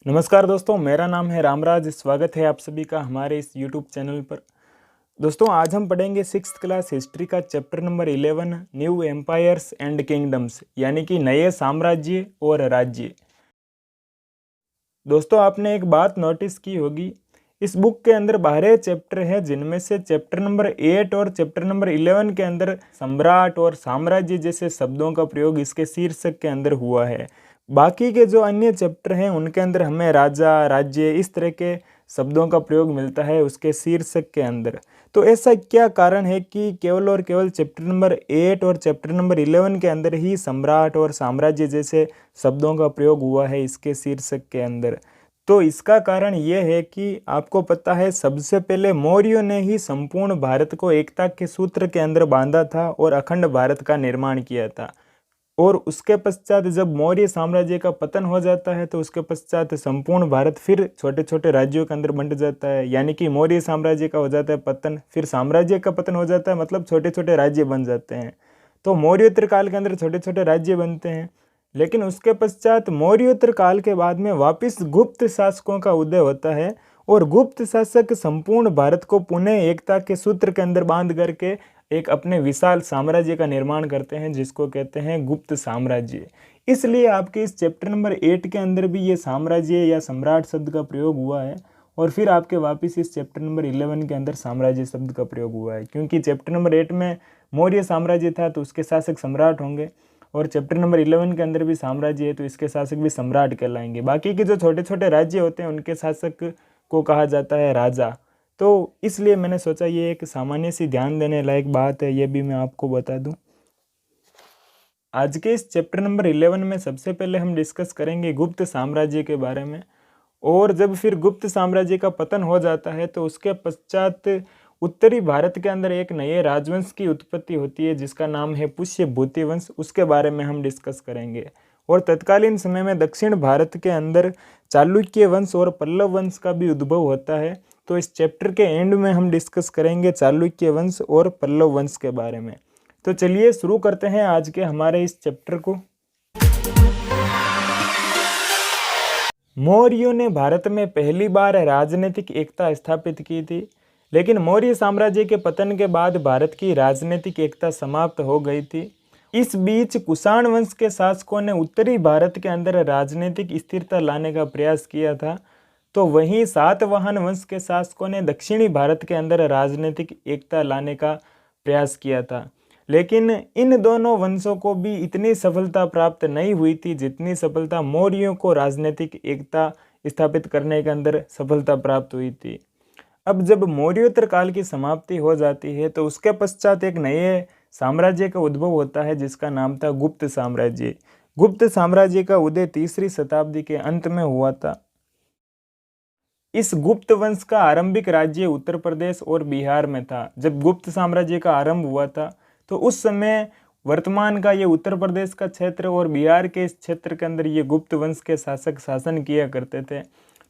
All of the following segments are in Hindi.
नमस्कार दोस्तों, मेरा नाम है रामराज। स्वागत है आप सभी का हमारे इस यूट्यूब चैनल पर। दोस्तों, आज हम पढ़ेंगे 6th क्लास हिस्ट्री का chapter number 11 new empires and kingdoms, यानी कि नए साम्राज्य और राज्य। दोस्तों, आपने एक बात नोटिस की होगी, इस बुक के अंदर 12 चैप्टर हैं, जिनमें से चैप्टर नंबर 8 और चैप्टर नंबर 11 के अंदर सम्राट और साम्राज्य जैसे शब्दों का प्रयोग इसके शीर्षक के अंदर हुआ है। बाकी के जो अन्य चैप्टर हैं उनके अंदर हमें राजा, राज्य इस तरह के शब्दों का प्रयोग मिलता है उसके शीर्षक के अंदर। तो ऐसा क्या कारण है कि केवल और केवल चैप्टर नंबर 8 और चैप्टर नंबर 11 के अंदर ही सम्राट और साम्राज्य जैसे शब्दों का प्रयोग हुआ है इसके शीर्षक के अंदर? तो इसका कारण ये है कि आपको पता है, सबसे पहले मौर्यों ने ही संपूर्ण भारत को एकता के सूत्र के अंदर बांधा था और अखंड भारत का निर्माण किया था। और उसके पश्चात जब मौर्य साम्राज्य का पतन हो जाता है तो उसके पश्चात संपूर्ण भारत फिर छोटे छोटे राज्यों के अंदर बंट जाता है, यानी कि मौर्य साम्राज्य का हो जाता है पतन, फिर साम्राज्य का पतन हो जाता है, मतलब छोटे छोटे राज्य बन जाते हैं। तो मौर्योत्तर काल के अंदर छोटे छोटे राज्य बनते हैं, लेकिन उसके पश्चात मौर्योत्तर काल के बाद में वापस गुप्त शासकों का उदय होता है और गुप्त शासक संपूर्ण भारत को पुनः एकता के सूत्र के अंदर बांध करके एक अपने विशाल साम्राज्य का निर्माण करते हैं, जिसको कहते हैं गुप्त साम्राज्य। इसलिए आपके इस चैप्टर नंबर 8 के अंदर भी ये साम्राज्य या सम्राट शब्द का प्रयोग हुआ है, और फिर आपके वापस इस चैप्टर नंबर 11 के अंदर साम्राज्य शब्द का प्रयोग हुआ है, क्योंकि चैप्टर नंबर 8 में मौर्य साम्राज्य था तो उसके शासक सम्राट होंगे, और चैप्टर नंबर 11 के अंदर भी साम्राज्य है तो इसके शासक भी सम्राट कहलाएंगे। बाकी के जो छोटे छोटे राज्य होते हैं उनके शासक को कहा जाता है राजा। तो इसलिए मैंने सोचा ये एक सामान्य सी ध्यान देने लायक बात है, ये भी मैं आपको बता दूं। आज के इस चैप्टर नंबर 11 में सबसे पहले हम डिस्कस करेंगे गुप्त साम्राज्य के बारे में, और जब फिर गुप्त साम्राज्य का पतन हो जाता है तो उसके पश्चात उत्तरी भारत के अंदर एक नए राजवंश की उत्पत्ति होती है जिसका नाम है पुष्यभूति वंश। उसके बारे में हम डिस्कस करेंगे। और तत्कालीन समय में दक्षिण भारत के अंदर चालुक्य वंश और पल्लव वंश का भी उद्भव होता है। तो इस चैप्टर के एंड में हम डिस्कस करेंगे चालुक्य वंश और पल्लव वंश के बारे में। तो चलिए शुरू करते हैं आज के हमारे इस चैप्टर को। मौर्यों ने भारत में पहली बार राजनीतिक एकता स्थापित की थी, लेकिन मौर्य साम्राज्य के पतन के बाद भारत की राजनीतिक एकता समाप्त हो गई थी। इस बीच कुषाण वंश के शासकों ने उत्तरी भारत के अंदर राजनीतिक स्थिरता लाने का प्रयास किया था, तो वहीं सातवाहन वंश के शासकों ने दक्षिणी भारत के अंदर राजनीतिक एकता लाने का प्रयास किया था। लेकिन इन दोनों वंशों को भी इतनी सफलता प्राप्त नहीं हुई थी जितनी सफलता मौर्यों को राजनीतिक एकता स्थापित करने के अंदर सफलता प्राप्त हुई थी। अब जब मौर्योत्तर काल की समाप्ति हो जाती है तो उसके पश्चात एक नए साम्राज्य का उद्भव होता है जिसका नाम था गुप्त साम्राज्य। गुप्त साम्राज्य का उदय 3री शताब्दी के अंत में हुआ था। इस गुप्त वंश का आरंभिक राज्य उत्तर प्रदेश और बिहार में था। जब गुप्त साम्राज्य का आरंभ हुआ था तो उस समय वर्तमान का ये उत्तर प्रदेश का क्षेत्र और बिहार के इस क्षेत्र के अंदर ये गुप्त वंश के शासक शासन किया करते थे।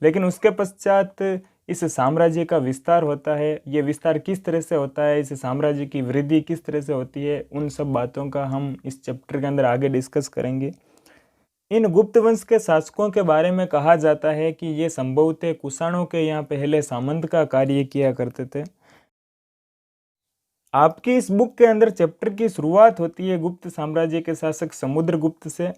लेकिन उसके पश्चात इस साम्राज्य का विस्तार होता है। ये विस्तार किस तरह से होता है, इस साम्राज्य की वृद्धि किस तरह से होती है, उन सब बातों का हम इस चैप्टर के अंदर आगे डिस्कस करेंगे। इन गुप्त वंश के शासकों के बारे में कहा जाता है कि ये संभवतः कुषाणों के यहाँ पहले सामंत का कार्य किया करते थे। आपकी इस बुक के अंदर चैप्टर की शुरुआत होती है गुप्त साम्राज्य के शासक समुद्रगुप्त से,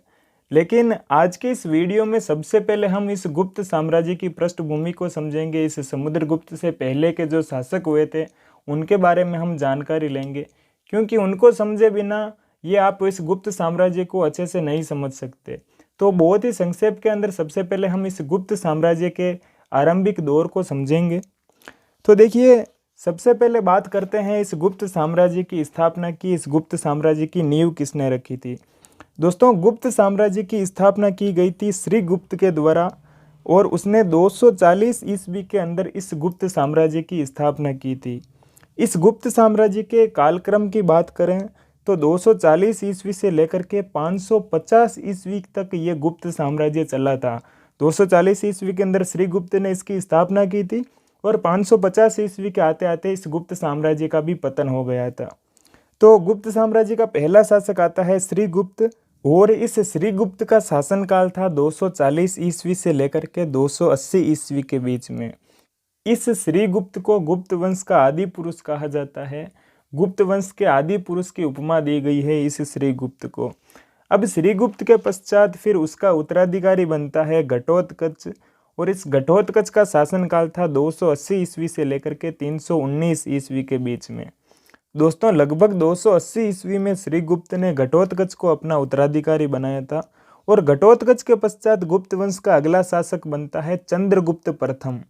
लेकिन आज के इस वीडियो में सबसे पहले हम इस गुप्त साम्राज्य की पृष्ठभूमि को समझेंगे। इस समुद्रगुप्त से पहले के जो शासक हुए थे उनके बारे में हम जानकारी लेंगे, क्योंकि उनको समझे बिना ये आप इस गुप्त साम्राज्य को अच्छे से नहीं समझ सकते। तो बहुत ही संक्षेप के अंदर सबसे पहले हम इस गुप्त साम्राज्य के आरंभिक दौर को समझेंगे। तो देखिए, सबसे पहले बात करते हैं इस गुप्त साम्राज्य की स्थापना की, इस गुप्त साम्राज्य की नींव किसने रखी थी। दोस्तों, गुप्त साम्राज्य की स्थापना की गई थी श्रीगुप्त के द्वारा, और उसने 240 ईस्वी के अंदर इस गुप्त साम्राज्य की स्थापना की थी। इस गुप्त साम्राज्य के कालक्रम की बात करें तो 240 ईस्वी से लेकर के 550 ईस्वी तक ये गुप्त साम्राज्य चला था। 240 ईस्वी के अंदर श्रीगुप्त ने इसकी स्थापना की थी, और 550 ईस्वी के आते आते इस गुप्त साम्राज्य का भी पतन हो गया था। तो गुप्त साम्राज्य का पहला शासक आता है श्रीगुप्त, और इस श्रीगुप्त का शासनकाल था 240 ईस्वी से लेकर के 280 ईस्वी के बीच में। इस श्रीगुप्त को गुप्त वंश का आदि पुरुष कहा जाता है। गुप्त वंश के आदि पुरुष की उपमा दी गई है इस श्रीगुप्त को। अब श्रीगुप्त के पश्चात फिर उसका उत्तराधिकारी बनता है घटोत्कच, और इस घटोत्कच का शासनकाल था 280 ईस्वी से लेकर के 319 ईस्वी के बीच में। दोस्तों लगभग 280 ईस्वी में श्रीगुप्त ने घटोत्कच को अपना उत्तराधिकारी बनाया था, और घटोत्कच के पश्चात गुप्त वंश का अगला शासक बनता है चंद्रगुप्त प्रथम।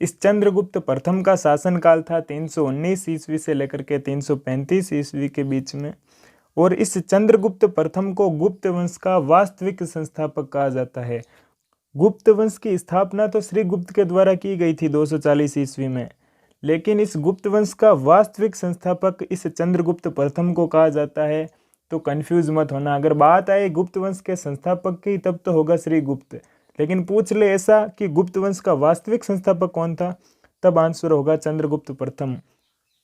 इस चंद्रगुप्त प्रथम का शासनकाल था 319 ईस्वी से लेकर के 335 ईस्वी के बीच में, और इस चंद्रगुप्त प्रथम को गुप्त वंश का वास्तविक संस्थापक कहा जाता है। गुप्त वंश की स्थापना तो श्रीगुप्त के द्वारा की गई थी 240 ईस्वी में, लेकिन इस गुप्त वंश का वास्तविक संस्थापक इस चंद्रगुप्त प्रथम को कहा जाता है। तो कंफ्यूज मत होना, अगर बात आए गुप्त वंश के संस्थापक की तब तो होगा श्रीगुप्त, लेकिन पूछ ले ऐसा कि गुप्त वंश का वास्तविक संस्थापक कौन था, तब आंसर होगा चंद्रगुप्त प्रथम।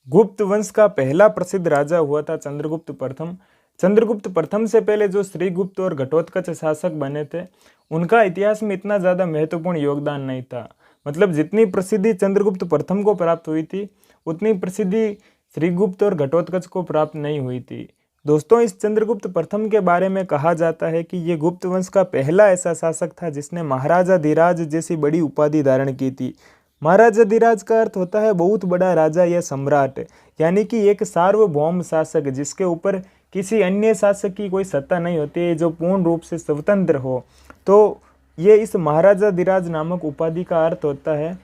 गुप्त वंश का पहला प्रसिद्ध राजा हुआ था चंद्रगुप्त प्रथम। चंद्रगुप्त प्रथम से पहले जो श्रीगुप्त और घटोत्कच शासक बने थे, उनका इतिहास में इतना ज़्यादा महत्वपूर्ण योगदान नहीं था। मतलब जितनी प्रसिद्धि चंद्रगुप्त प्रथम को प्राप्त हुई थी, उतनी प्रसिद्धि श्रीगुप्त और घटोत्कच को प्राप्त नहीं हुई थी। दोस्तों इस चंद्रगुप्त प्रथम के बारे में कहा जाता है कि ये गुप्त वंश का पहला ऐसा शासक था जिसने महाराजाधिराज जैसी बड़ी उपाधि धारण की थी। महाराजाधिराज का अर्थ होता है बहुत बड़ा राजा या सम्राट, यानी कि एक सार्वभौम शासक जिसके ऊपर किसी अन्य शासक की कोई सत्ता नहीं होती है, जो पूर्ण रूप से स्वतंत्र हो। तो ये इस महाराजाधिराज नामक उपाधि का अर्थ होता है।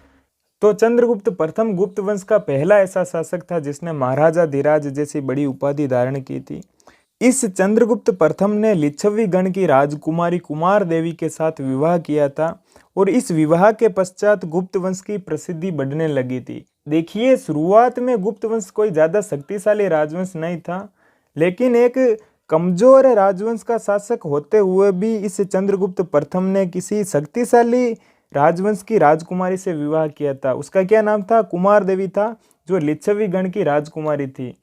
तो चंद्रगुप्त प्रथम गुप्त वंश का पहला ऐसा शासक था जिसने महाराजाधिराज जैसी बड़ी उपाधि धारण की थी। इस चंद्रगुप्त प्रथम ने लिच्छवी गण की राजकुमारी कुमार देवी के साथ विवाह किया था, और इस विवाह के पश्चात गुप्त वंश की प्रसिद्धि बढ़ने लगी थी। देखिए शुरुआत में गुप्त वंश कोई ज़्यादा शक्तिशाली राजवंश नहीं था, लेकिन एक कमजोर राजवंश का शासक होते हुए भी इस चंद्रगुप्त प्रथम ने किसी शक्तिशाली राजवंश की राजकुमारी से विवाह किया था। उसका क्या नाम था? कुमार देवी था, जो लिच्छवी गण की राजकुमारी थी।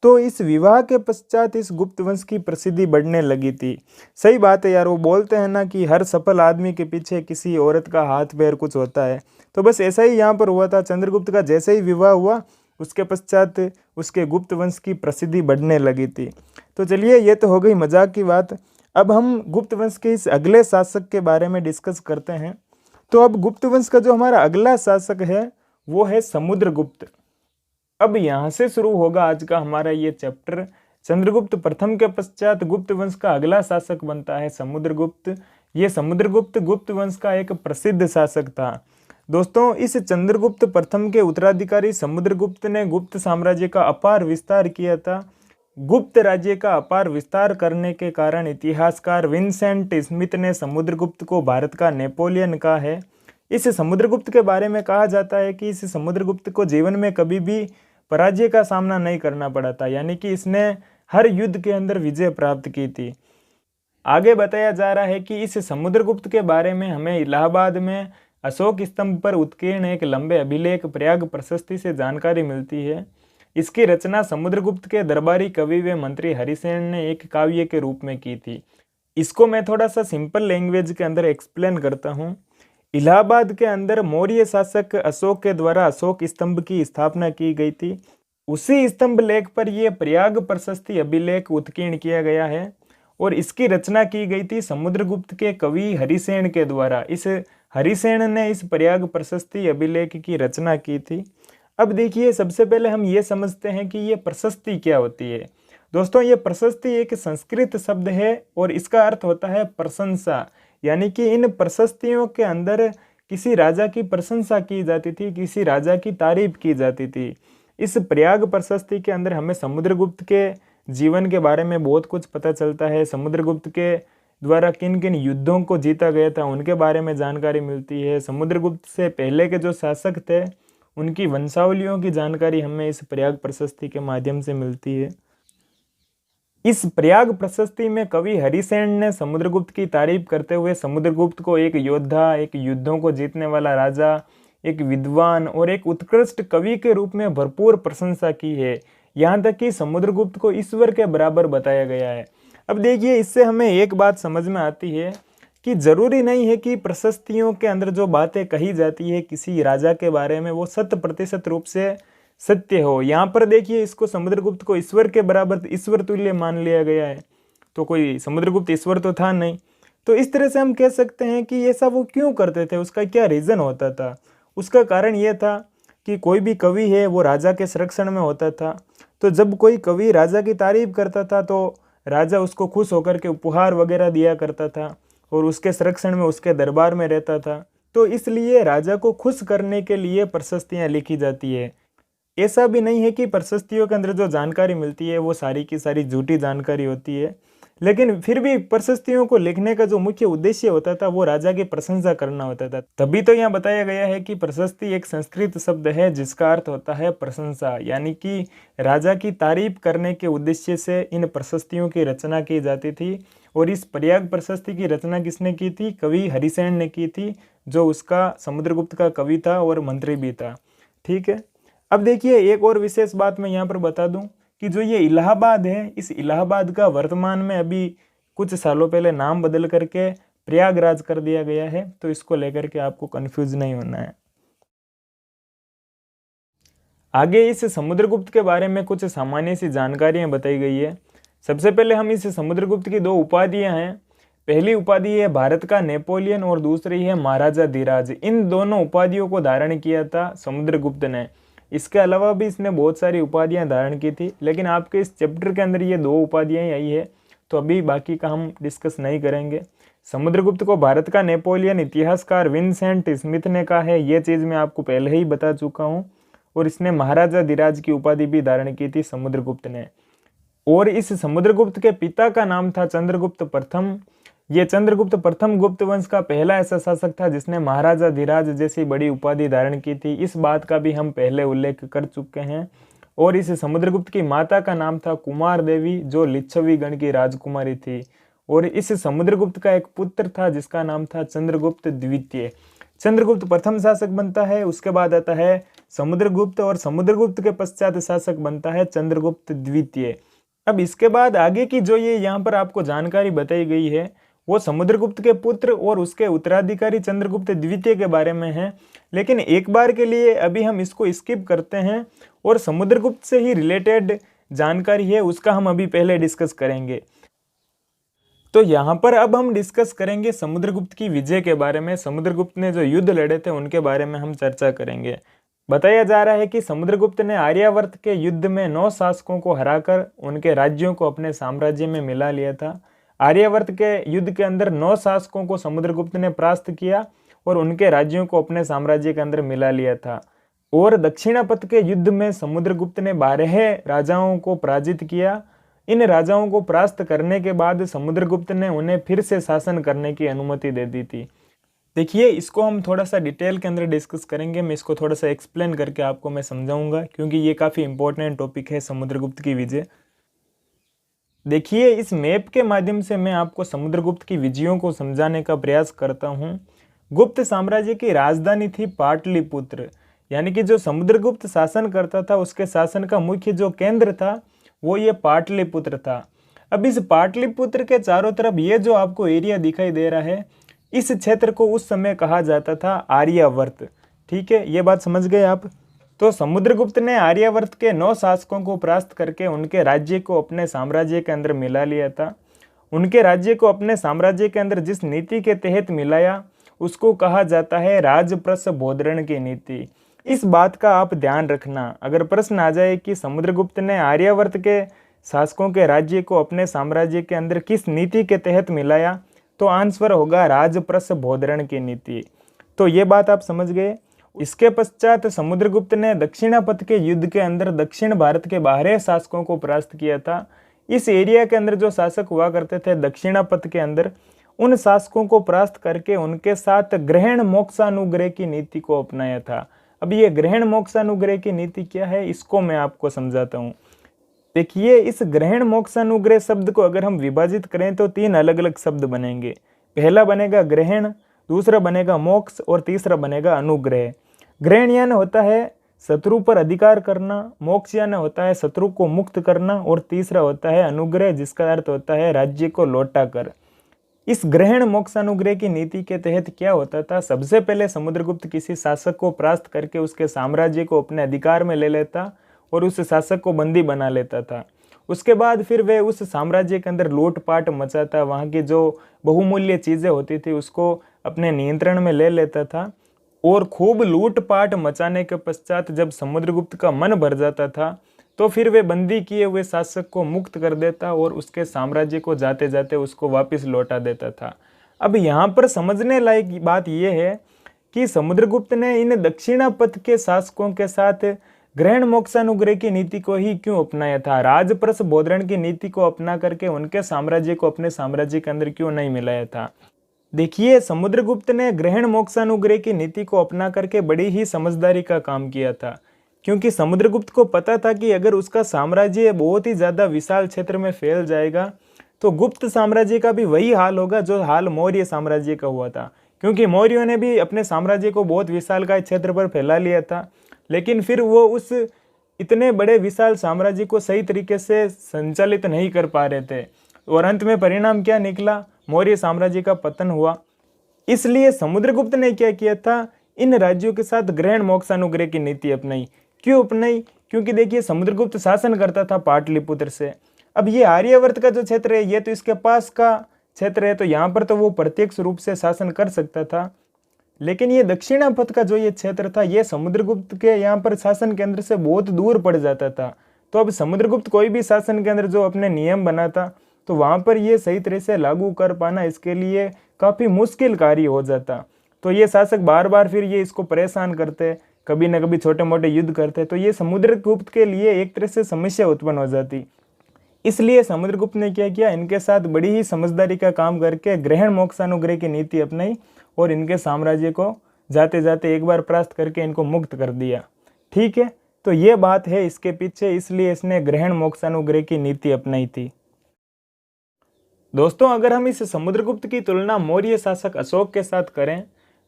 तो इस विवाह के पश्चात इस गुप्त वंश की प्रसिद्धि बढ़ने लगी थी। सही बात है यार, वो बोलते हैं ना कि हर सफल आदमी के पीछे किसी औरत का हाथ पैर कुछ होता है। तो बस ऐसा ही यहाँ पर हुआ था। चंद्रगुप्त का जैसे ही विवाह हुआ, उसके पश्चात उसके गुप्त वंश की प्रसिद्धि बढ़ने लगी थी। तो चलिए, ये तो हो गई मजाक की बात। अब हम गुप्त वंश के इस अगले शासक के बारे में डिस्कस करते हैं। तो अब गुप्त वंश का जो हमारा अगला शासक है वो है समुद्रगुप्त। अब यहाँ से शुरू होगा आज का हमारा ये चैप्टर। चंद्रगुप्त प्रथम के पश्चात गुप्त वंश का अगला शासक बनता है समुद्रगुप्त। ये समुद्रगुप्त गुप्त वंश का एक प्रसिद्ध शासक था। दोस्तों इस चंद्रगुप्त प्रथम के उत्तराधिकारी समुद्रगुप्त ने गुप्त साम्राज्य का अपार विस्तार किया था। गुप्त राज्य का अपार विस्तार करने के कारण इतिहासकार विंसेंट स्मिथ ने समुद्रगुप्त को भारत का नेपोलियन कहा है। इस समुद्रगुप्त के बारे में कहा जाता है कि इस समुद्रगुप्त को जीवन में कभी भी पराजय का सामना नहीं करना पड़ा था, यानी कि इसने हर युद्ध के अंदर विजय प्राप्त की थी। आगे बताया जा रहा है कि इस समुद्रगुप्त के बारे में हमें इलाहाबाद में अशोक स्तंभ पर उत्कीर्ण एक लंबे अभिलेख प्रयाग प्रशस्ति से जानकारी मिलती है। इसकी रचना समुद्रगुप्त के दरबारी कवि व मंत्री हरिसेन ने एक काव्य के रूप में की थी। इसको मैं थोड़ा सा सिंपल लैंग्वेज के अंदर एक्सप्लेन करता हूँ। इलाहाबाद के अंदर मौर्य शासक अशोक के द्वारा अशोक स्तंभ की स्थापना की गई थी। उसी स्तंभ लेख पर यह प्रयाग प्रशस्ति अभिलेख उत्कीर्ण किया गया है, और इसकी रचना की गई थी समुद्रगुप्त के कवि हरिसेन के द्वारा। इस हरिसेन ने इस प्रयाग प्रशस्ति अभिलेख की रचना की थी। अब देखिए, सबसे पहले हम ये समझते हैं कि ये प्रशस्ति क्या होती है। दोस्तों ये प्रशस्ति एक संस्कृत शब्द है और इसका अर्थ होता है प्रशंसा, यानी कि इन प्रशस्तियों के अंदर किसी राजा की प्रशंसा की जाती थी, किसी राजा की तारीफ की जाती थी। इस प्रयाग प्रशस्ति के अंदर हमें समुद्रगुप्त के जीवन के बारे में बहुत कुछ पता चलता है। समुद्रगुप्त के द्वारा किन किन युद्धों को जीता गया था उनके बारे में जानकारी मिलती है। समुद्रगुप्त से पहले के जो शासक थे उनकी वंशावलियों की जानकारी हमें इस प्रयाग प्रशस्ति के माध्यम से मिलती है। इस प्रयाग प्रशस्ति में कवि हरिसेन ने समुद्रगुप्त की तारीफ करते हुए समुद्रगुप्त को एक योद्धा, एक युद्धों को जीतने वाला राजा, एक विद्वान और एक उत्कृष्ट कवि के रूप में भरपूर प्रशंसा की है। यहाँ तक कि समुद्रगुप्त को ईश्वर के बराबर बताया गया है। अब देखिए, इससे हमें एक बात समझ में आती है कि जरूरी नहीं है कि प्रशस्तियों के अंदर जो बातें कही जाती है किसी राजा के बारे में वो 100% रूप से सत्य हो। यहाँ पर देखिए, इसको समुद्रगुप्त को ईश्वर के बराबर, ईश्वर तुल्य मान लिया गया है। तो कोई समुद्रगुप्त ईश्वर तो था नहीं। तो इस तरह से हम कह सकते हैं कि ऐसा वो क्यों करते थे, उसका क्या रीज़न होता था। उसका कारण ये था कि कोई भी कवि है वो राजा के संरक्षण में होता था। तो जब कोई कवि राजा की तारीफ करता था तो राजा उसको खुश होकर के उपहार वगैरह दिया करता था और उसके संरक्षण में, उसके दरबार में रहता था। तो इसलिए राजा को खुश करने के लिए प्रशस्तियाँ लिखी जाती है। ऐसा भी नहीं है कि प्रशस्तियों के अंदर जो जानकारी मिलती है वो सारी की सारी झूठी जानकारी होती है, लेकिन फिर भी प्रशस्तियों को लिखने का जो मुख्य उद्देश्य होता था वो राजा की प्रशंसा करना होता था। तभी तो यहाँ बताया गया है कि प्रशस्ति एक संस्कृत शब्द है जिसका अर्थ होता है प्रशंसा, यानी कि राजा की तारीफ करने के उद्देश्य से इन प्रशस्तियों की रचना की जाती थी। और इस प्रयाग प्रशस्ति की रचना किसने की थी? कवि हरिसेन ने की थी, जो उसका समुद्रगुप्त का कवि था और मंत्री भी था। ठीक है। अब देखिए, एक और विशेष बात मैं यहाँ पर बता दूं कि जो ये इलाहाबाद है, इस इलाहाबाद का वर्तमान में अभी कुछ सालों पहले नाम बदल करके प्रयागराज कर दिया गया है। तो इसको लेकर के आपको कंफ्यूज नहीं होना है। आगे इस समुद्रगुप्त के बारे में कुछ सामान्य सी जानकारियां बताई गई है। सबसे पहले हम इस समुद्रगुप्त की दो उपाधियां हैं। पहली उपाधि है भारत का नेपोलियन और दूसरी है महाराजा धीराज। इन दोनों उपाधियों को धारण किया था समुद्रगुप्त ने। इसके अलावा भी इसने बहुत सारी उपाधियां धारण की थी, लेकिन आपके इस चैप्टर के अंदर ये दो उपाधियां आई है, तो अभी बाकी का हम डिस्कस नहीं करेंगे। समुद्रगुप्त को भारत का नेपोलियन इतिहासकार विंसेंट स्मिथ ने कहा है, ये चीज़ मैं आपको पहले ही बता चुका हूँ। और इसने महाराजा धीराज की उपाधि भी धारण की थी समुद्रगुप्त ने। और इस समुद्रगुप्त के पिता का नाम था चंद्रगुप्त प्रथम। ये चंद्रगुप्त प्रथम गुप्त वंश का पहला ऐसा शासक था जिसने महाराजा धीराज जैसी बड़ी उपाधि धारण की थी। इस बात का भी हम पहले उल्लेख कर चुके हैं। और इस समुद्रगुप्त की माता का नाम था कुमार देवी, जो लिच्छवी गण की राजकुमारी थी। और इस समुद्रगुप्त का एक पुत्र था जिसका नाम था चंद्रगुप्त द्वितीय। चंद्रगुप्त प्रथम शासक बनता है, उसके बाद आता है समुद्रगुप्त, और समुद्रगुप्त के पश्चात शासक बनता है चंद्रगुप्त द्वितीय। अब इसके बाद आगे की जो ये यहाँ पर आपको जानकारी बताई गई है वो समुद्रगुप्त के पुत्र और उसके उत्तराधिकारी चंद्रगुप्त द्वितीय के बारे में है। लेकिन एक बार के लिए अभी हम इसको स्किप करते हैं और समुद्रगुप्त से ही रिलेटेड जानकारी है उसका हम अभी पहले डिस्कस करेंगे। तो यहाँ पर अब हम डिस्कस करेंगे समुद्रगुप्त की विजय के बारे में। समुद्रगुप्त ने जो युद्ध लड़े थे उनके बारे में हम चर्चा करेंगे। बताया जा रहा है कि समुद्रगुप्त ने आर्यावर्त के युद्ध में 9 शासकों को हराकर उनके राज्यों को अपने साम्राज्य में मिला लिया था। आर्यावर्त के युद्ध के अंदर 9 शासकों को समुद्रगुप्त ने परास्त किया और उनके राज्यों को अपने साम्राज्य के अंदर मिला लिया था। और दक्षिणापथ के युद्ध में समुद्रगुप्त ने 12 राजाओं को पराजित किया। इन राजाओं को परास्त करने के बाद समुद्रगुप्त ने उन्हें फिर से शासन करने की अनुमति दे दी थी। देखिए, इसको हम थोड़ा सा डिटेल के अंदर डिस्कस करेंगे। मैं इसको थोड़ा सा एक्सप्लेन करके आपको मैं समझाऊंगा, क्योंकि ये काफ़ी इंपॉर्टेंट टॉपिक है समुद्रगुप्त की विजय। देखिए, इस मैप के माध्यम से मैं आपको समुद्रगुप्त की विजयों को समझाने का प्रयास करता हूँ। गुप्त साम्राज्य की राजधानी थी पाटलिपुत्र, यानी कि जो समुद्रगुप्त शासन करता था उसके शासन का मुख्य जो केंद्र था वो ये पाटलिपुत्र था। अब इस पाटलिपुत्र के चारों तरफ ये जो आपको एरिया दिखाई दे रहा है, इस क्षेत्र को उस समय कहा जाता था आर्यावर्त। ठीक है, ये बात समझ गए आप। तो समुद्रगुप्त ने आर्यावर्त के 9 शासकों को परास्त करके उनके राज्य को अपने साम्राज्य के अंदर मिला लिया था। उनके राज्य को अपने साम्राज्य के अंदर जिस नीति के तहत मिलाया उसको कहा जाता है राजप्रसबोधरण की नीति। इस बात का आप ध्यान रखना, अगर प्रश्न आ जाए कि समुद्रगुप्त ने आर्यावर्त के शासकों के राज्य को अपने साम्राज्य के अंदर किस नीति के तहत मिलाया, तो आंसर होगा राजप्रसबोधरण की नीति। तो ये बात आप समझ गए। इसके पश्चात समुद्रगुप्त ने दक्षिणापथ के युद्ध के अंदर दक्षिण भारत के 12 शासकों को परास्त किया था। इस एरिया के अंदर जो शासक हुआ करते थे दक्षिणापथ के अंदर, उन शासकों को परास्त करके उनके साथ ग्रहण मोक्षानुग्रह की नीति को अपनाया था। अब ये ग्रहण मोक्षानुग्रह की नीति क्या है, इसको मैं आपको समझाता हूँ। देखिए, इस ग्रहण मोक्षानुग्रह शब्द को अगर हम विभाजित करें तो 3 अलग अलग शब्द बनेंगे। पहला बनेगा ग्रहण, दूसरा बनेगा मोक्ष और तीसरा बनेगा अनुग्रह। ग्रहण यानी होता है शत्रु पर अधिकार करना, मोक्षयान होता है शत्रु को मुक्त करना, और तीसरा होता है अनुग्रह, जिसका अर्थ होता है राज्य को लौटा कर। इस ग्रहण मोक्षानुग्रह की नीति के तहत क्या होता था, सबसे पहले समुद्रगुप्त किसी शासक को परास्त करके उसके साम्राज्य को अपने अधिकार में ले लेता और उस शासक को बंदी बना लेता था। उसके बाद फिर वे उस साम्राज्य के अंदर लूटपाट मचाता, वहाँ की जो बहुमूल्य चीज़ें होती थी उसको अपने नियंत्रण में ले लेता था, और खूब लूटपाट मचाने के पश्चात जब समुद्रगुप्त का मन भर जाता था तो फिर वे बंदी किए हुए शासक को मुक्त कर देता और उसके साम्राज्य को जाते जाते उसको वापस लौटा देता था। अब यहाँ पर समझने लायक बात यह है कि समुद्रगुप्त ने इन दक्षिणापथ के शासकों के साथ ग्रहण मोक्षानुग्रह की नीति को ही क्यों अपनाया था, राजप्रस बोधरण की नीति को अपना करके उनके साम्राज्य को अपने साम्राज्य के अंदर क्यों नहीं मिलाया था। देखिए, समुद्रगुप्त ने ग्रहण मोक्षानुग्रह की नीति को अपना करके बड़ी ही समझदारी का काम किया था, क्योंकि समुद्रगुप्त को पता था कि अगर उसका साम्राज्य बहुत ही ज़्यादा विशाल क्षेत्र में फैल जाएगा तो गुप्त साम्राज्य का भी वही हाल होगा जो हाल मौर्य साम्राज्य का हुआ था, क्योंकि मौर्यों ने भी अपने साम्राज्य को बहुत विशाल का क्षेत्र पर फैला लिया था, लेकिन फिर वो उस इतने बड़े विशाल साम्राज्य को सही तरीके से संचालित नहीं कर पा रहे थे, और अंत में परिणाम क्या निकला, मौर्य साम्राज्य का पतन हुआ। इसलिए समुद्रगुप्त ने क्या किया था, इन राज्यों के साथ ग्रहण मोक्षानुग्रह की नीति अपनाई। क्यों अपनाई, क्योंकि देखिए समुद्रगुप्त शासन करता था पाटलिपुत्र से। अब ये आर्यावर्त का जो क्षेत्र है ये तो इसके पास का क्षेत्र है, तो यहाँ पर तो वो प्रत्यक्ष रूप से शासन कर सकता था, लेकिन ये दक्षिणापथ का जो ये क्षेत्र था ये समुद्रगुप्त के यहाँ पर शासन केंद्र से बहुत दूर पड़ जाता था। तो अब समुद्रगुप्त कोई भी शासन केंद्र जो अपने नियम बनाता तो वहाँ पर ये सही तरह से लागू कर पाना इसके लिए काफ़ी मुश्किल कार्य हो जाता। तो ये शासक बार बार फिर ये इसको परेशान करते, कभी न कभी छोटे मोटे युद्ध करते, तो ये समुद्रगुप्त के लिए एक तरह से समस्या उत्पन्न हो जाती। इसलिए समुद्रगुप्त ने क्या किया, इनके साथ बड़ी ही समझदारी का काम करके ग्रहण मोक्षानुग्रह की नीति अपनाई और इनके साम्राज्य को जाते जाते एक बार परास्त करके इनको मुक्त कर दिया। ठीक है, तो ये बात है इसके पीछे, इसलिए इसने ग्रहण मोक्षानुग्रह की नीति अपनाई थी। दोस्तों, अगर हम इस समुद्रगुप्त की तुलना मौर्य शासक अशोक के साथ करें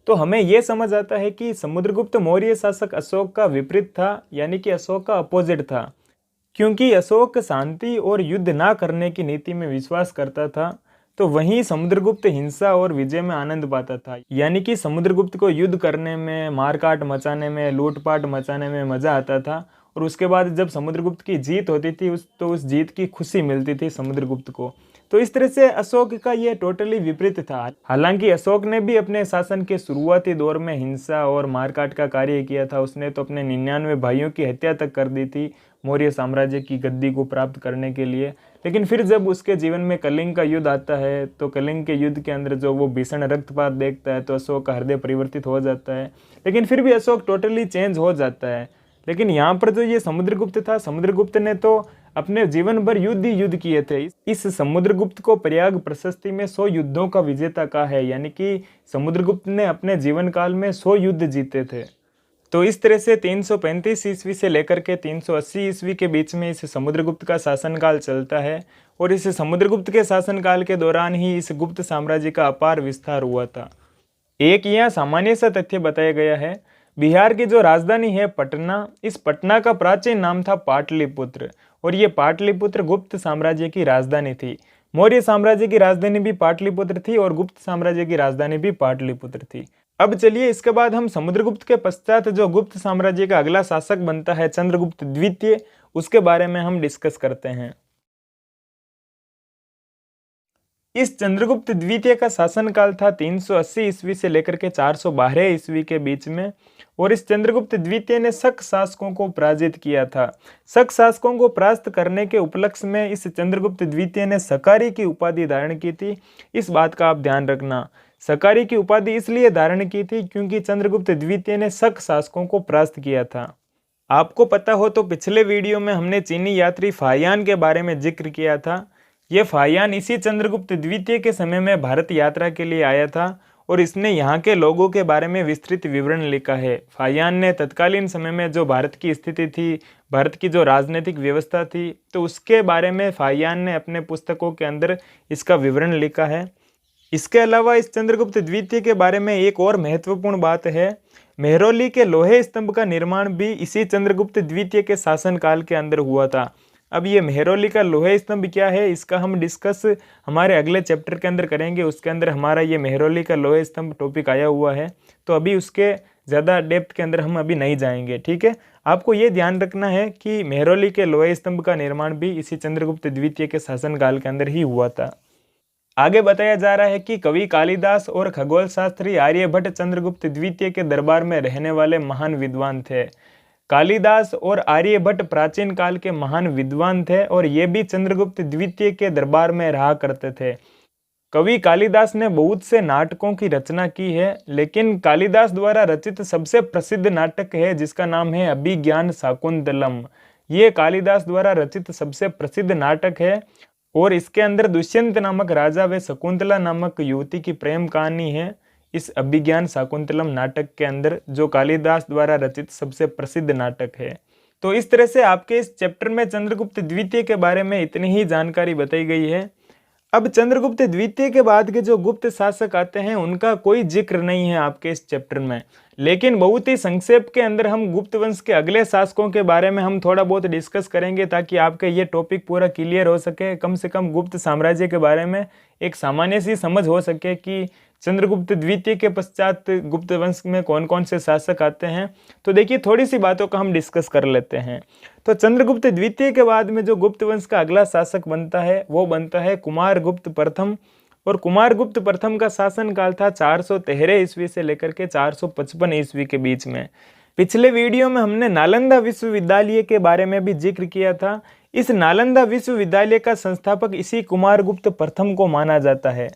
तो हमें यह समझ आता है कि समुद्रगुप्त मौर्य शासक अशोक का विपरीत था, यानी कि अशोक का अपोजिट था, क्योंकि अशोक शांति और युद्ध ना करने की नीति में विश्वास करता था, तो वहीं समुद्रगुप्त हिंसा और विजय में आनंद पाता था। यानी कि समुद्रगुप्त को युद्ध करने में, मारकाट मचाने में, लूटपाट मचाने में मजा आता था, और उसके बाद जब समुद्रगुप्त की जीत होती थी उस जीत की खुशी मिलती थी समुद्रगुप्त को। तो इस तरह से अशोक का ये टोटली विपरीत था। हालांकि अशोक ने भी अपने शासन के शुरुआती दौर में हिंसा और मारकाट का कार्य किया था। उसने तो अपने 99 भाइयों की हत्या तक कर दी थी मौर्य साम्राज्य की गद्दी को प्राप्त करने के लिए। लेकिन फिर जब उसके जीवन में कलिंग का युद्ध आता है तो कलिंग के युद्ध के अंदर जो वो भीषण रक्तपात देखता है तो अशोक का हृदय परिवर्तित हो जाता है। लेकिन फिर भी अशोक टोटली चेंज हो जाता है। लेकिन यहाँ पर जो ये समुद्रगुप्त था, समुद्रगुप्त ने तो अपने जीवन भर युद्ध ही युद्ध किए थे। इस समुद्रगुप्त को प्रयाग प्रशस्ति में 100 युद्धों का विजेता कहा है, यानी कि समुद्रगुप्त ने अपने जीवन काल में 100 युद्ध जीते थे। तो इस तरह से 335 ईस्वी से लेकर के 380 ईस्वी के बीच में इस समुद्रगुप्त का शासनकाल चलता है, और इस समुद्रगुप्त के शासनकाल के दौरान ही इस गुप्त साम्राज्य का अपार विस्तार हुआ था। एक यहाँ सामान्य सा तथ्य बताया गया है, बिहार की जो राजधानी है पटना, इस पटना का प्राचीन नाम था पाटलिपुत्र, और ये पाटलिपुत्र गुप्त साम्राज्य की राजधानी थी। मौर्य साम्राज्य की राजधानी भी पाटलिपुत्र थी और गुप्त साम्राज्य की राजधानी भी पाटलिपुत्र थी। अब चलिए इसके बाद हम समुद्रगुप्त के पश्चात जो गुप्त साम्राज्य का अगला शासक बनता है चंद्रगुप्त द्वितीय, उसके बारे में हम डिस्कस करते हैं। इस चंद्रगुप्त द्वितीय का शासनकाल था 380 ईस्वी से लेकर के 412 ईस्वी के बीच में, और इस चंद्रगुप्त द्वितीय ने शक शासकों को पराजित किया था। शक शासकों को परास्त करने के उपलक्ष्य में इस चंद्रगुप्त द्वितीय ने सकारी की उपाधि धारण की थी। इस बात का आप ध्यान रखना, सकारी की उपाधि इसलिए धारण की थी क्योंकि चंद्रगुप्त द्वितीय ने शक शासकों को परास्त किया था। आपको पता हो तो पिछले वीडियो में हमने चीनी यात्री फाहियान के बारे में जिक्र किया था। ये फाहियान इसी चंद्रगुप्त द्वितीय के समय में भारत यात्रा के लिए आया था, और इसने यहाँ के लोगों के बारे में विस्तृत विवरण लिखा है। फाहियान ने तत्कालीन समय में जो भारत की स्थिति थी, भारत की जो राजनीतिक व्यवस्था थी, तो उसके बारे में फाहियान ने अपने पुस्तकों के अंदर इसका विवरण लिखा है। इसके अलावा इस चंद्रगुप्त द्वितीय के बारे में एक और महत्वपूर्ण बात है, मेहरौली के लोहे स्तंभ का निर्माण भी इसी चंद्रगुप्त द्वितीय के शासनकाल के अंदर हुआ था। अब ये मेहरौली का लोहे स्तंभ क्या है, इसका हम डिस्कस हमारे अगले चैप्टर के अंदर करेंगे। उसके अंदर हमारा ये मेहरौली का लोहे स्तंभ टॉपिक आया हुआ है, तो अभी उसके ज़्यादा डेप्थ के अंदर हम अभी नहीं जाएंगे। ठीक है, आपको ये ध्यान रखना है कि मेहरौली के लोहे स्तंभ का निर्माण भी इसी चंद्रगुप्त द्वितीय के शासनकाल के अंदर ही हुआ था। आगे बताया जा रहा है कि कवि कालिदास और खगोल शास्त्री आर्यभट्ट चंद्रगुप्त द्वितीय के दरबार में रहने वाले महान विद्वान थे। कालिदास और आर्यभट्ट प्राचीन काल के महान विद्वान थे और ये भी चंद्रगुप्त द्वितीय के दरबार में रहा करते थे। कवि कालिदास ने बहुत से नाटकों की रचना की है, लेकिन कालिदास द्वारा रचित सबसे प्रसिद्ध नाटक है जिसका नाम है अभिज्ञान शाकुंतलम। ये कालिदास द्वारा रचित सबसे प्रसिद्ध नाटक है और इसके अंदर दुष्यंत नामक राजा व शकुंतला नामक युवती की प्रेम कहानी है। इस अभिज्ञान शाकुंतलम नाटक के अंदर जो कालिदास द्वारा रचित सबसे प्रसिद्ध नाटक है। तो इस तरह से आपके इस चैप्टर में चंद्रगुप्त द्वितीय के बारे में इतनी ही जानकारी बताई गई है। अब चंद्रगुप्त द्वितीय के बाद के जो गुप्त शासक आते हैं उनका कोई जिक्र नहीं है आपके इस चैप्टर में, लेकिन बहुत ही संक्षेप के अंदर हम गुप्त वंश के अगले शासकों के बारे में हम थोड़ा बहुत डिस्कस करेंगे ताकि आपके ये टॉपिक पूरा क्लियर हो सके। कम से कम गुप्त साम्राज्य के बारे में एक सामान्य सी समझ हो सके कि चंद्रगुप्त द्वितीय के पश्चात गुप्त वंश में कौन कौन से शासक आते हैं। तो देखिए थोड़ी सी बातों का हम डिस्कस कर लेते हैं। तो चंद्रगुप्त द्वितीय के बाद में जो गुप्त वंश का अगला शासक बनता है वो बनता है कुमारगुप्त प्रथम। और कुमारगुप्त प्रथम का शासनकाल था 413 ईस्वी से लेकर के 455 ईस्वी के बीच में। पिछले वीडियो में हमने नालंदा विश्वविद्यालय के बारे में भी जिक्र किया था। इस नालंदा विश्वविद्यालय का संस्थापक इसी कुमारगुप्त प्रथम को माना जाता है।